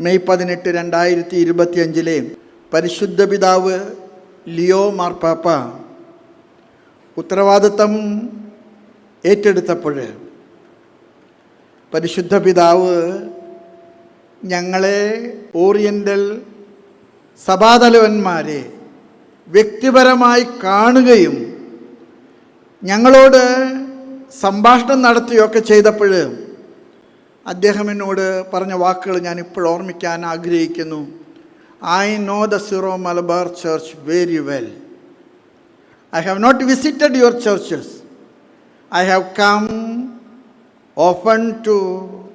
May 18, 2025 പരിശുദ്ധ പിതാവ് Leo മാർപ്പാപ്പ ഉത്തരവാദിത്തം ഏറ്റെടുത്തപ്പോൾ പരിശുദ്ധ പിതാവ് ഞങ്ങളെ ഓറിയൻ്റൽ സഭാതലവന്മാരെ വ്യക്തിപരമായി കാണുകയും ഞങ്ങളോട് സംഭാഷണം നടത്തുകയൊക്കെ ചെയ്തപ്പോൾ അദ്ദേഹം എന്നോട് പറഞ്ഞ വാക്കുകൾ ഞാൻ ഇപ്പോൾ ഓർമ്മിക്കാൻ ആഗ്രഹിക്കുന്നു. I know the Syro Malabar Church very well. I have not visited your churches. I have come often to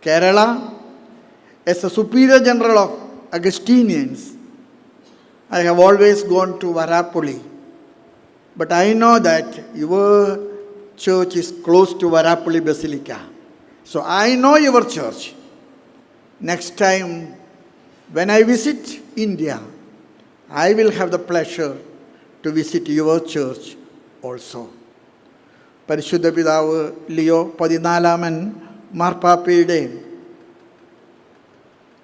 Kerala as a Superior General of Augustinians. I have always gone to Varapulli. But I know that your church is close to Varapulli Basilica. So I know your church. Next time when I visit India, I will have the pleasure to visit your church also. പരിശുദ്ധ പിതാവ് Leo 14 മാർപ്പാപ്പയുടെ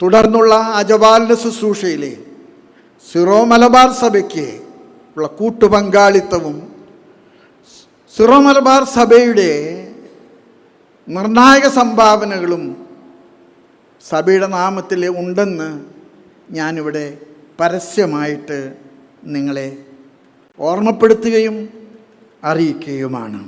തുടർന്നുള്ള അജപാലന ശുശ്രൂഷയിലെ Syro Malabar സഭയ്ക്ക് ഉള്ള കൂട്ടുപങ്കാളിത്തവും Syro Malabar സഭയുടെ നിർണായക സംഭാവനകളും സഭയുടെ നാമത്തിൽ ഉണ്ടെന്ന് ഞാനിവിടെ പരസ്യമായിട്ട് നിങ്ങളെ ഓർമ്മപ്പെടുത്തുകയും അറിയിക്കുകയുമാണ്.